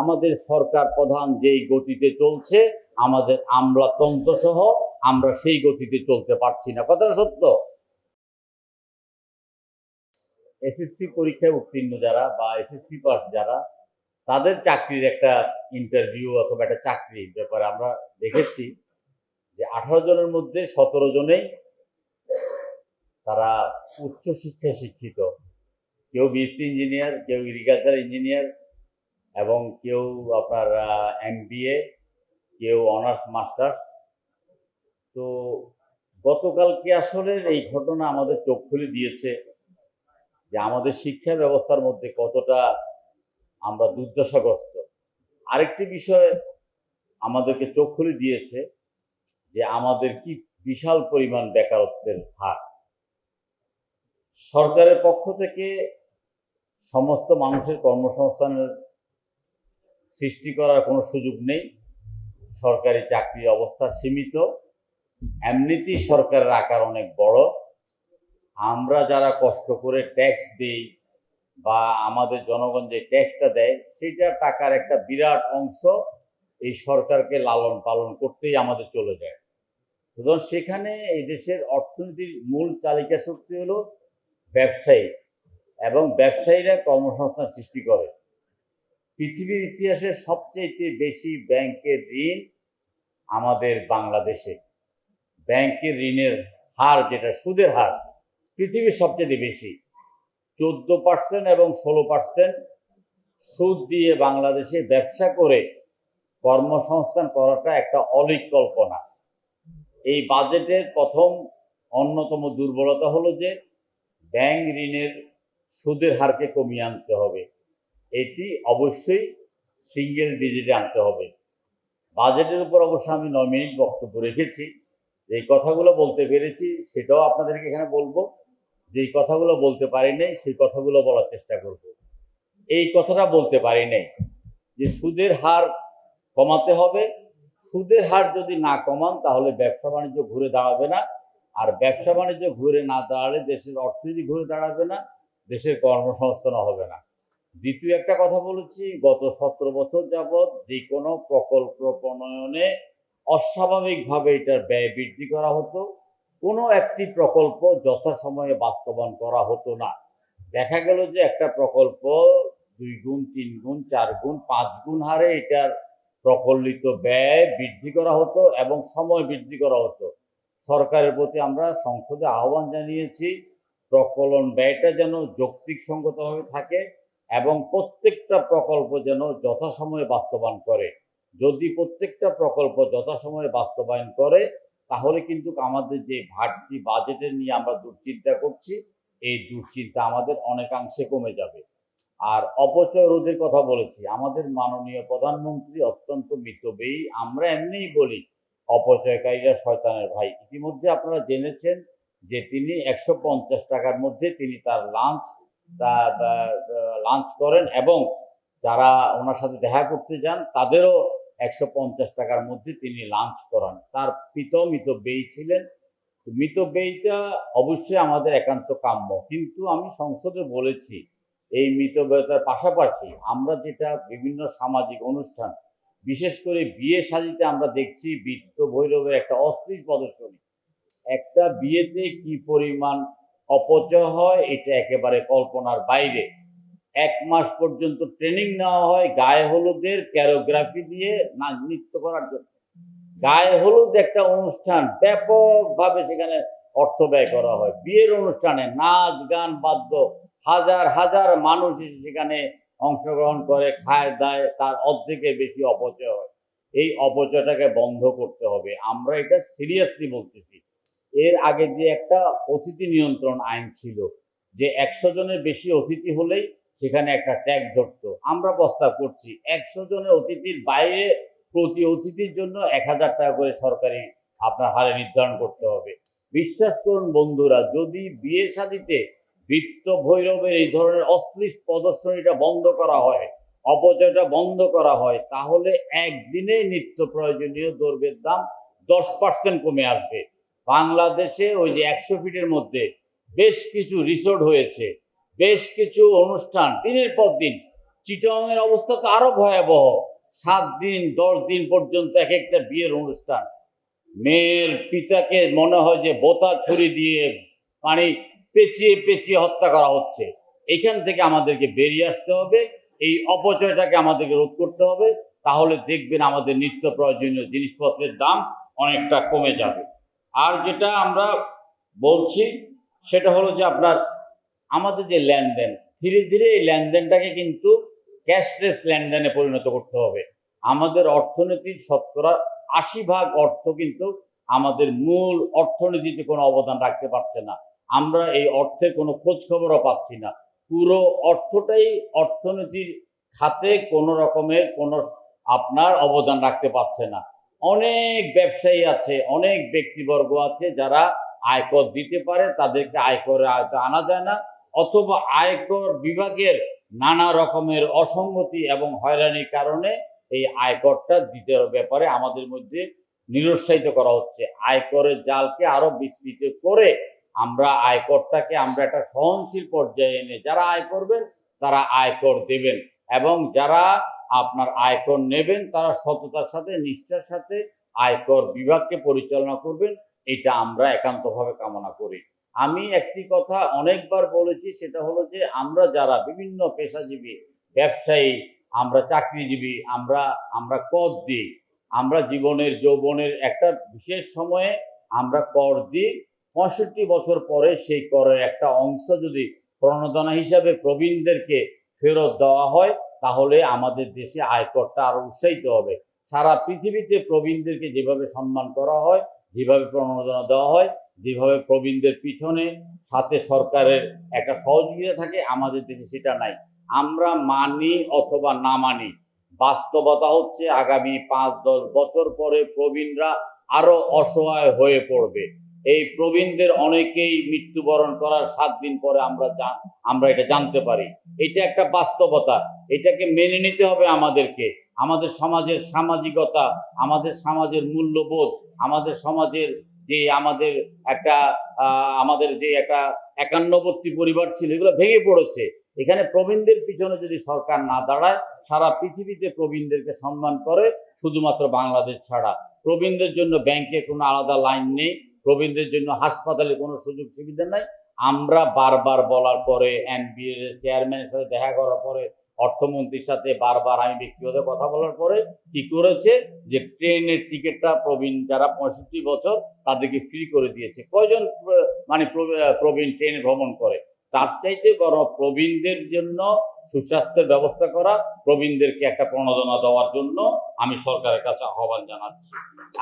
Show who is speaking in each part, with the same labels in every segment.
Speaker 1: আমাদের সরকার প্রধান যেই গতিতে চলছে, আমাদের আমলাতন্ত্র সহ আমরা সেই গতিতে চলতে পারছি না। কথাটা সত্য। এসএসসি পরীক্ষায় উত্তীর্ণ যারা বা এসএসসি পাস যারা, তাদের চাকরির একটা ইন্টারভিউ অথবা একটা চাকরির ব্যাপারে আমরা দেখেছি যে 18 জনের মধ্যে 17 জনেই তারা উচ্চশিক্ষায় শিক্ষিত। কেউ বিএসসি ইঞ্জিনিয়ার, কেউ এগ্রিকালচার ইঞ্জিনিয়ার, এবং কেউ আপনার এমবিএ, কেউ অনার্স মাস্টার্স। তো গতকালকে আসলে এই ঘটনা আমাদের চোখ খুলে দিয়েছে যে আমাদের শিক্ষা ব্যবস্থার মধ্যে কতটা আমরা দুর্দশাগ্রস্ত। আরেকটি বিষয় আমাদেরকে চোখ খুলে দিয়েছে যে আমাদের কি বিশাল পরিমাণ বেকারত্বের হার। সরকারের পক্ষ থেকে সমস্ত মানুষের কর্মসংস্থানের সৃষ্টি করার কোনো সুযোগ নেই। সরকারি চাকরির অবস্থা সীমিত, এমনিতেই সরকারের আকার অনেক বড়। আমরা যারা কষ্ট করে ট্যাক্স দিই বা আমাদের জনগণ যে ট্যাক্সটা দেয়, সেইটার টাকার একটা বিরাট অংশ এই সরকারকে লালন পালন করতেই আমাদের চলে যায়। সুতরাং সেখানে এই দেশের অর্থনীতির মূল চালিকা শক্তি হলো ব্যবসায়ী, এবং ব্যবসায়ীরা কর্মসংস্থান সৃষ্টি করে। পৃথিবীর ইতিহাসে সবচেয়ে বেশি ব্যাংকের ঋণ আমাদের বাংলাদেশে। ব্যাংকের ঋণের হার, যেটা সুদের হার, পৃথিবীর সবচেয়ে বেশি। 14% এবং 16% সুদ দিয়ে বাংলাদেশে ব্যবসা করে কর্মসংস্থান করাটা একটা অলীক কল্পনা। এই বাজেটের প্রথম অন্যতম দুর্বলতা হলো যে ব্যাংক ঋণের সুদের হারকে কমিয়ে আনতে হবে। এটি অবশ্যই সিঙ্গেল ডিজিটে আনতে হবে। বাজেটের উপর অবশ্য আমি 9 মিনিট বক্তব্য রেখেছি। যেই কথাগুলো বলতে পেরেছি সেটাও আপনাদেরকে এখানে বলবো, যেই কথাগুলো বলতে পারি নাই সেই কথাগুলো বলার চেষ্টা করব। এই কথাটা বলতে পারি নাই যে সুদের হার কমাতে হবে। সুদের হার যদি না কমান তাহলে ব্যবসা বাণিজ্য ঘুরে দাঁড়াবে না, আর ব্যবসা বাণিজ্য ঘুরে না দাঁড়ালে দেশের অর্থনীতি ঘুরে দাঁড়াবে না, দেশের কর্মসংস্থান হবে না। দ্বিতীয় একটা কথা বলেছি, গত 17 বছর যাবৎ যে কোনো প্রকল্প প্রণয়নে অস্বাভাবিকভাবে এটার ব্যয় বৃদ্ধি করা হতো। কোনো একটি প্রকল্প যথাসময়ে বাস্তবায়ন করা হতো না। দেখা গেল যে একটা প্রকল্প 2 গুণ, 3 গুণ, 4 গুণ, 5 গুণ হারে এটার প্রকল্পিত ব্যয় বৃদ্ধি করা হতো এবং সময় বৃদ্ধি করা হতো। সরকারের প্রতি আমরা সংসদে আহ্বান জানিয়েছি, প্রকলন ব্যয়টা যেন যৌক্তিকসঙ্গতভাবে থাকে এবং প্রত্যেকটা প্রকল্প যেন যথাসময়ে বাস্তবায়ন করে। যদি প্রত্যেকটা প্রকল্প যথাসময়ে বাস্তবায়ন করে তাহলে কিন্তু আমাদের যে ঘাটতি বাজেটের নিয়ে আমরা দুশ্চিন্তা করছি, এই দুশ্চিন্তা আমাদের অনেকাংশে কমে যাবে। আর অপচয় রোধের কথা বলেছি, আমাদের মাননীয় প্রধানমন্ত্রী অত্যন্ত মিতব্যয়ী। আমরা এমনিই বলি অপচয়কারীরা শয়তানের ভাই। ইতিমধ্যে আপনারা জেনেছেন যে তিনি 150 টাকার মধ্যে তিনি তার লাঞ্চ করেন, এবং যারা ওনার সাথে দেখা করতে যান তাদেরও 150 টাকার মধ্যে তিনি লাঞ্চ করান। তার পিতাও মিতব্যয়ী ছিলেন। মিতব্যয়ীটা অবশ্যই আমাদের একান্ত কাম্য, কিন্তু আমি সংসদে বলেছি এই মিতব্যয়তার পাশাপাশি আমরা যেটা বিভিন্ন সামাজিক অনুষ্ঠান, বিশেষ করে বিয়ে শাদীতে আমরা দেখছি বিত্ত ভৈরবের একটা অশ্লীল প্রদর্শনী। একটা বিয়েতে কি পরিমাণ অপচয় হয় এটা একেবারে কল্পনার বাইরে। 1 মাস পর্যন্ত ট্রেনিং নেওয়া হয় গায়ে হলুদের ক্যারোগ্রাফি দিয়ে নৃত্য করার জন্য। গায়ে হলুদ একটা অনুষ্ঠান, ব্যাপকভাবে সেখানে অর্থ ব্যয় করা হয়। বিয়ের অনুষ্ঠানে নাচ গান বাদ্য, হাজার হাজার মানুষ এসে সেখানে অংশগ্রহণ করে, খায় দায়, তার অর্ধেকের বেশি অপচয় হয়। এই অপচয়টাকে বন্ধ করতে হবে, আমরা এটা সিরিয়াসলি বলতেছি। এর আগে যে একটা অতিথি নিয়ন্ত্রণ আইন ছিল, যে 100 জনের বেশি অতিথি হলেই সেখানে একটা ট্যাক্স ধরতো। আমরা প্রস্তাব করছি 100 জনের অতিথির বাইরে প্রতি অতিথির জন্য 1000 টাকা করে সরকারি আপনার হারে নির্ধারণ করতে হবে। বিশ্বাস করুন বন্ধুরা, যদি বিয়ে শাদীতে বিত্ত ভৈরবের এই ধরনের অশ্লীল প্রদর্শনীটা বন্ধ করা হয়, অপচয়টা বন্ধ করা হয়, তাহলে একদিনে নিত্য প্রয়োজনীয় দ্রব্যের দাম 10% কমে আসবে। বাংলাদেশে ওই যে 100 ফিটের মধ্যে বেশ কিছু রিসোর্ট হয়েছে, বেশ কিছু অনুষ্ঠান দিনের পর দিন চিটাগাংয়ের অবস্থা তো আরো ভয়াবহ। 7 দিন 10 দিন পর্যন্ত এক একটা বিয়ের অনুষ্ঠান, মেয়ের পিতাকে মনে হয় যে বোতা ছুরি দিয়ে মানে পেঁচিয়ে পেঁচিয়ে হত্যা করা হচ্ছে। এখান থেকে আমাদেরকে বেরিয়ে আসতে হবে, এই অপচয়টাকে আমাদেরকে রোধ করতে হবে। তাহলে দেখবেন আমাদের নিত্য প্রয়োজনীয় জিনিসপত্রের দাম অনেকটা কমে যাবে। আর যেটা আমরা বলছি সেটা হলো যে আপনার আমাদের যে লেনদেন, ধীরে ধীরে এই লেনদেনটাকে কিন্তু ক্যাশলেস লেনদেনে পরিণত করতে হবে। আমাদের অর্থনীতির শতকরা 80% অর্থ কিন্তু আমাদের মূল অর্থনীতিতে কোনো অবদান রাখতে পারছে না। আমরা এই অর্থের কোনো খোঁজ খবরও পাচ্ছি না। পুরো অর্থটাই অর্থনীতির খাতে কোনো রকমের কোনো আপনার অবদান রাখতে পারছে না। অনেক ব্যবসায়ী আছে, অনেক ব্যক্তিবর্গ আছে যারা আয়কর দিতে পারে, তাদেরকে আয়করের আয়তায় আনা যায় না, অথবা আয়কর বিভাগের নানা রকমের অসঙ্গতি এবং হয়রানির কারণে এই আয়করটা দিতে ব্যাপারে আমাদের মধ্যে নিরুৎসাহিত করা হচ্ছে। আয়করের জালকে আরো বিস্তৃত করে আমরা আয়করটাকে আমরা একটা সহনশীল পর্যায়ে এনে যারা আয় করবেন তারা আয়কর দেবেন, এবং যারা আপনার আয়কর নেবেন তারা সততার সাথে নিষ্ঠার সাথে আয়কর বিভাগকে পরিচালনা করবেন। এটা আমরা একান্তভাবে কামনা করি। আমি একটি কথা অনেকবার বলেছি, সেটা হলো যে আমরা যারা বিভিন্ন পেশাজীবী, ব্যবসায়ী, আমরা চাকরিজীবী, আমরা কর দিই। আমরা জীবনের যৌবনের একটা বিশেষ সময়ে আমরা কর দিই। 65 বছর পরে সেই করের একটা অংশ যদি প্রণোদনা হিসাবে প্রবীণদেরকে ফেরত দেওয়া হয় তাহলে আমাদের দেশে আয়করটা আরো উৎসাহিত হবে। সারা পৃথিবীতে প্রবীণদেরকে যেভাবে সম্মান করা হয়, যেভাবে প্রণোদনা দেওয়া হয়, যেভাবে প্রবীণদের পিছনে সাথে সরকারের একটা সহযোগিতা থাকে, আমাদের দেশে সেটা নাই। আমরা মানি অথবা না মানি, বাস্তবতা হচ্ছে আগামী 5-10 বছর পরে প্রবীণরা আরো অসহায় হয়ে পড়বে। এই প্রবীণদের অনেকেই মৃত্যুবরণ করার 7 দিন পরে আমরা এটা জানতে পারি। এটা একটা বাস্তবতা, এটাকে মেনে নিতে হবে আমাদেরকে। আমাদের সমাজের সামাজিকতা, আমাদের সমাজের মূল্যবোধ, আমাদের সমাজের যে আমাদের যে একটা একান্নবর্তী পরিবার ছিল, এগুলো ভেঙে পড়েছে। এখানে প্রবীণদের পিছনে যদি সরকার না দাঁড়ায়, সারা পৃথিবীতে প্রবীণদেরকে সম্মান করে, শুধুমাত্র বাংলাদেশ ছাড়া। প্রবীণদের জন্য ব্যাংকে কোনো আলাদা লাইন নেই, প্রবীণদের জন্য হাসপাতালে কোনো সুযোগ সুবিধা নাই। আমরা বারবার বলার পরে, এনবিএর চেয়ারম্যানের সাথে দেখা করার পরে, অর্থমন্ত্রীর সাথে বারবার আমি ব্যক্তিগত কথা বলার পরে কি করেছে যে ট্রেনের টিকিটটা প্রবীণ যারা 65 বছর তাদেরকে ফ্রি করে দিয়েছে। কয়জন মানে প্রবীণ ট্রেনে ভ্রমণ করে? তার চাইতে বড় প্রবীণদের জন্য সুস্বাস্থ্যের ব্যবস্থা করা, প্রবীণদেরকে একটা প্রণোদনা দেওয়ার জন্য আমি সরকারের কাছে আহ্বান জানাচ্ছি।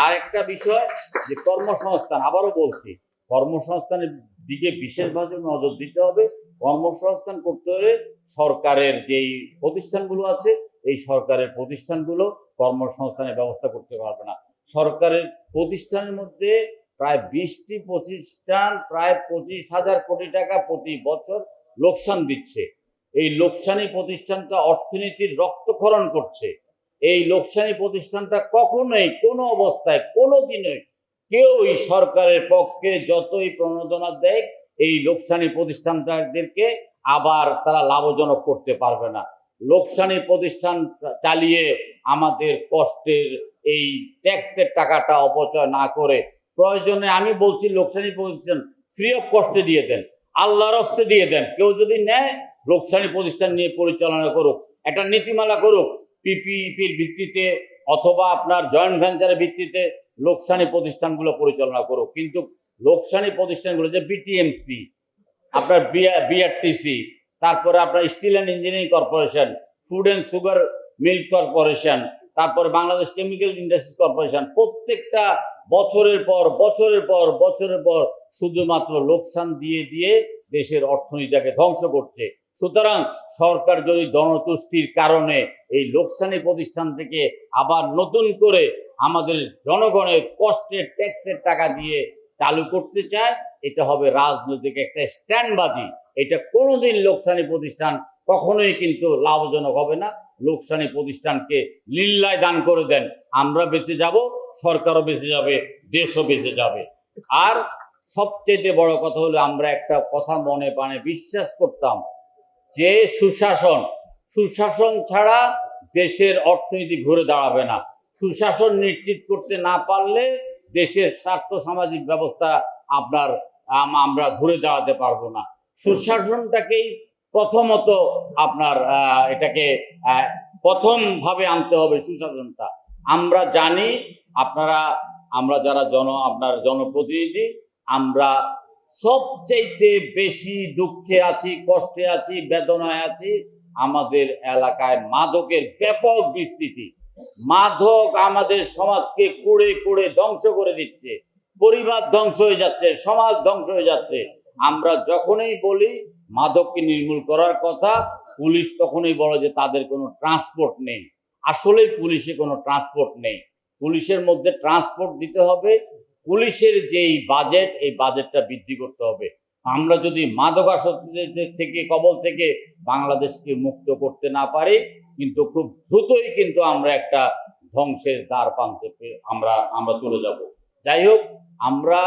Speaker 1: আর একটা বিষয় যে কর্মসংস্থান, আবারও বলছি, কর্মসংস্থানের দিকে বিশেষভাবে নজর দিতে হবে। কর্মসংস্থান করতে হলে সরকারের যেই প্রতিষ্ঠানগুলো আছে, এই সরকারের প্রতিষ্ঠানগুলো কর্মসংস্থানের ব্যবস্থা করতে পারবে না। সরকারের প্রতিষ্ঠানের মধ্যে প্রায় 20টি প্রতিষ্ঠান প্রায় 25,000 কোটি টাকা প্রতি বছর লোকসান দিচ্ছে। এই লোকসানি প্রতিষ্ঠানটা অর্থনীতির রক্তক্ষরণ করছে। এই লোকসানি প্রতিষ্ঠানটা কখনোই কোনো অবস্থায় কোনো দিনই কেউই সরকারের পক্ষে যতই প্রণোদনা দেয় এই লোকসানি প্রতিষ্ঠানদেরকে আবার তারা লাভজনক করতে পারবে না। লোকসানি প্রতিষ্ঠান চালিয়ে আমাদের কষ্টের এই ট্যাক্সের টাকাটা অপচয় না করে প্রয়োজনে, আমি বলছি লোকসানি প্রতিষ্ঠান ফ্রি অফ কস্টে দিয়ে দেন, আল্লাহর হস্তে দিয়ে দেন। কেউ যদি নেয় লোকসানি প্রতিষ্ঠান নিয়ে পরিচালনা করুক, একটা নীতিমালা করুক, পিপিপির ভিত্তিতে অথবা আপনার জয়েন্ট ভেঞ্চারের ভিত্তিতে লোকসানি প্রতিষ্ঠানগুলো পরিচালনা করুক। কিন্তু লোকসানি প্রতিষ্ঠানগুলো যে বিটিএমসি, আপনার বিআরটিসি, তারপরে আপনার steel and engineering corporation, food and sugar milk corporation, তারপরে বাংলাদেশ কেমিক্যাল ইন্ডাস্ট্রিজ কর্পোরেশন, প্রত্যেকটা বছরের পর বছরের পর বছরের পর শুধুমাত্র লোকসান দিয়ে দিয়ে দেশের অর্থনীতিটাকে ধ্বংস করছে। সুতরাং সরকার যদি জনতুষ্টির কারণে এই লোকসানি প্রতিষ্ঠান থেকে আবার নতুন করে আমাদের জনগণের কষ্টের ট্যাক্সের টাকা দিয়ে চালু করতে চায়, এটা হবে রাজনৈতিক একটা স্ট্যান্ডবাজি। এটা কোনোদিন লোকসানি প্রতিষ্ঠান কখনোই কিন্তু লাভজনক হবে না। লোকসানি প্রতিষ্ঠানকে লিল্লায় দান করে দেন, আমরা বেঁচে যাব, সরকারও বেঁচে যাবে, দেশও বেঁচে যাবে। আর সবচেয়ে বড় কথা হলো আমরা একটা কথা মনে প্রাণে বিশ্বাস করতাম যে সুশাসন, সুশাসন ছাড়া দেশের অর্থনীতি ঘুরে দাঁড়াবে না। সুশাসন নিশ্চিত করতে না পারলে দেশের স্বার্থ সামাজিক ব্যবস্থা আমরা ঘুরে দাঁড়াতে পারবো না। সুশাসনটাকেই প্রথমত এটাকে প্রথম ভাবে আনতে হবে। সুশাসনটা আমরা জানি, আমরা যারা জনপ্রতিনিধি, আমরা সবচাইতে বেশি দুঃখে আছি, কষ্টে আছি, বেদনায় আছি। আমাদের এলাকায় মাদকের ব্যাপক বিস্তৃতি। মাদক আমাদের সমাজকে কুড়ে কুড়ে ধ্বংস করে দিচ্ছে, পরিবার ধ্বংস হয়ে যাচ্ছে, সমাজ ধ্বংস হয়ে যাচ্ছে। আমরা যখনই বলি মাদককে নির্মূল করার কথা, পুলিশ তখনই বলে যে তাদের কোনো ট্রান্সপোর্ট নেই। আসলে পুলিশে কোনো ট্রান্সপোর্ট নেই। পুলিশের মধ্যে ট্রান্সপোর্ট দিতে হবে। পুলিশের যেই বাজেট, এই বাজেটটা বৃদ্ধি করতে হবে। আমরা যদি মাদকাসক্তের থেকে কবল থেকে বাংলাদেশকে মুক্ত করতে না পারি, কিন্তু খুব দ্রুতই কিন্তু আমরা একটা ধ্বংসের দ্বার প্রান্তে আমরা চলে যাব। যাই হোক, আমরা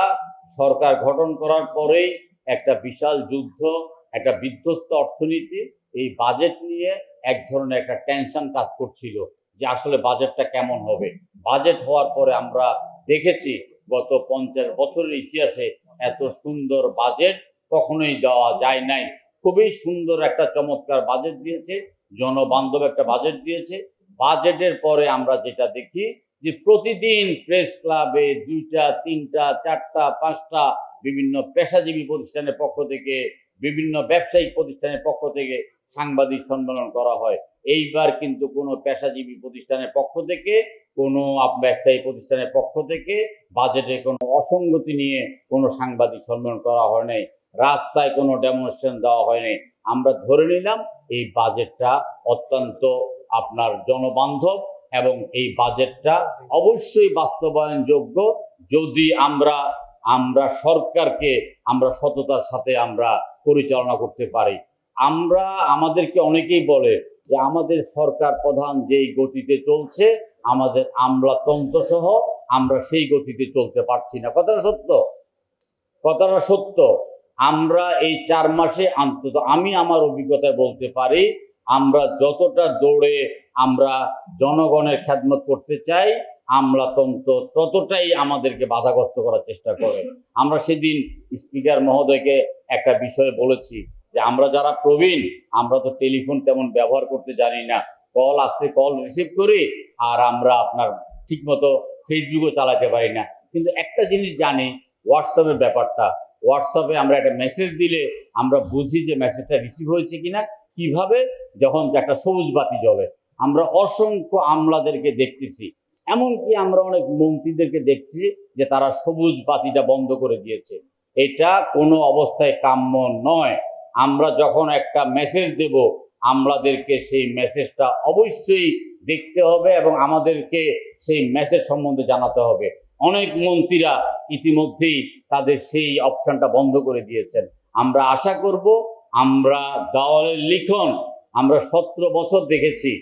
Speaker 1: সরকার গঠন করার পরেই একটা বিশাল যুদ্ধ, একটা বিধ্বস্ত অর্থনীতি, এই বাজেট নিয়ে এক ধরনের একটা টেনশন কাজ করছিল যে আসলে বাজেটটা কেমন হবে। বাজেট হওয়ার পরে আমরা দেখেছি গত 50 বছরের ইতিহাসে এত সুন্দর বাজেট কখনোই দেওয়া যায় নাই। খুবই সুন্দর একটা চমৎকার বাজেট দিয়েছে, জনবান্ধব একটা বাজেট দিয়েছে। বাজেটের পরে আমরা যেটা দেখি যে প্রতিদিন প্রেস ক্লাবে 2টা, 3টা, 4টা, 5টা বিভিন্ন পেশাজীবী প্রতিষ্ঠানের পক্ষ থেকে, বিভিন্ন ব্যবসায়িক প্রতিষ্ঠানের পক্ষ থেকে সাংবাদিক সম্মেলন করা হয়। এইবার কিন্তু কোনো পেশাজীবী প্রতিষ্ঠানের পক্ষ থেকে, কোনো ব্যবসায়ী প্রতিষ্ঠানের পক্ষ থেকে বাজেটে কোনো অসঙ্গতি নিয়ে কোনো সাংবাদিক সম্মেলন করা হয় নাই, রাস্তায় কোনো ডেমনস্ট্রেশন দেওয়া হয়নি। আমরা ধরে নিলাম এই বাজেটটা অত্যন্ত জনবান্ধব এবং এই বাজেটটা অবশ্যই বাস্তবায়নযোগ্য যদি আমরা সরকারকে সততার সাথে আমরা পরিচালনা করতে পারি। আমাদেরকে অনেকেই বলে যে আমাদের সরকার প্রধান যেই গতিতে চলছে, আমাদের আমলাতন্ত্র সহ আমরা সেই গতিতে চলতে পারছি না। কথাটা সত্য। আমরা এই 4 মাসে অন্তত আমি আমার অভিজ্ঞতায় বলতে পারি, আমরা যতটা দৌড়ে আমরা জনগণের খেদমত করতে চাই, আমলাতন্ত্র ততটাই আমাদেরকে বাধাগ্রস্ত করার চেষ্টা করে। আমরা সেদিন স্পিকার মহোদয়কে একটা বিষয়ে বলেছি যে আমরা যারা প্রবীণ, আমরা তো টেলিফোন তেমন ব্যবহার করতে জানি না, কল আসলে কল রিসিভ করি, আর আমরা ঠিকমতো ফেসবুকও চালাতে পারি না। কিন্তু একটা জিনিস জানি, হোয়াটসঅ্যাপের ব্যাপারটা। হোয়াটসঅ্যাপে আমরা একটা মেসেজ দিলে আমরা বুঝি যে মেসেজটা রিসিভ হয়েছে কিনা। কিভাবে? যখন একটা সবুজ বাতি জ্বলে। আমরা অসংখ্য আমলাদেরকে দেখতেছি, এমনকি আমরা অনেক মন্ত্রীদেরকে দেখছি যে তারা সবুজ বাতিটা বন্ধ করে দিয়েছে। এটা কোনো অবস্থায় কাম্য নয়। আমরা যখন একটা মেসেজ দেব, আমলাদেরকে সেই মেসেজটা অবশ্যই দেখতে হবে এবং আমাদেরকে সেই মেসেজ সম্বন্ধে জানাতে হবে। অনেক মন্ত্রীরা ইতিমধ্যেই তাদের সেই অপশনটা বন্ধ করে দিয়েছেন। আমরা আশা করব, আমরা দেওয়ালের লিখন 17 বছর দেখেছি।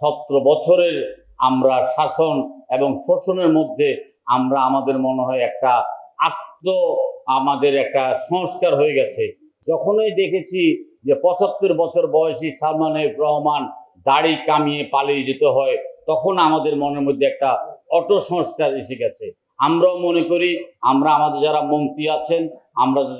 Speaker 1: 17 বছরের শাসন এবং শোষণের মধ্যে আমাদের মনে হয় আমাদের একটা সংস্কার হয়ে গেছে। যখনই দেখেছি যে 75 বছর বয়সী সালমান এফ রহমান দাড়ি কামিয়ে পালিয়ে যেতে হয়, তখন আমাদের মনের মধ্যে একটা অটো সংস্কার এসে গেছে। আমরাও মনে করি আমাদের যারা মন্ত্রী আছেন,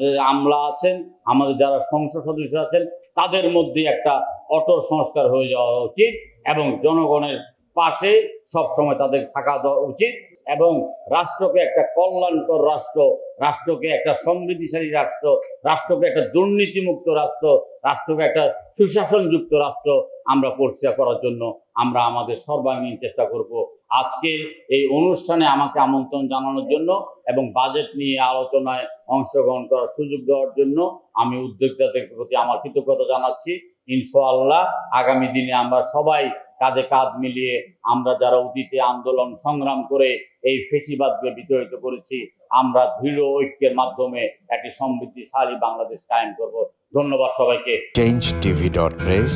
Speaker 1: যারা আমলা আছেন, আমাদের যারা সংসদ সদস্য আছেন, তাদের মধ্যে একটা অটো সংস্কার হয়ে যাওয়া উচিত এবং জনগণের পাশে সবসময় তাদের থাকা উচিত এবং রাষ্ট্রকে একটা কল্যাণকর রাষ্ট্র, রাষ্ট্রকে একটা সমৃদ্ধিশালী রাষ্ট্র, রাষ্ট্রকে একটা দুর্নীতিমুক্ত রাষ্ট্র, রাষ্ট্রকে একটা সুশাসনযুক্ত রাষ্ট্র আমরা পরিচয় করার জন্য আমরা আমাদের সর্বাঙ্গীন চেষ্টা করব। আজকে এই অনুষ্ঠানে আমাকে আমন্ত্রণ জানানোর জন্য এবং বাজেট নিয়ে আলোচনায় অংশগ্রহণ করার সুযোগ দেওয়ার জন্য আমি উদ্যোক্তাদের প্রতি আমার কৃতজ্ঞতা জানাচ্ছি। ইনশাআল্লাহ আগামী দিনে আমরা সবাই কাঁধে কাঁধ মিলিয়ে আমরা যারা অতীতে আন্দোলন সংগ্রাম করে এই ফেসিবাদকে বিতাড়িত করেছি, আমরা দৃঢ় ঐক্যের মাধ্যমে একটি সমৃদ্ধিশালী বাংলাদেশ কায়েম করব। ধন্যবাদ সবাইকে।
Speaker 2: changeTV.press,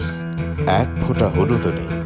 Speaker 2: এক ফোঁটা হলুদ নেই।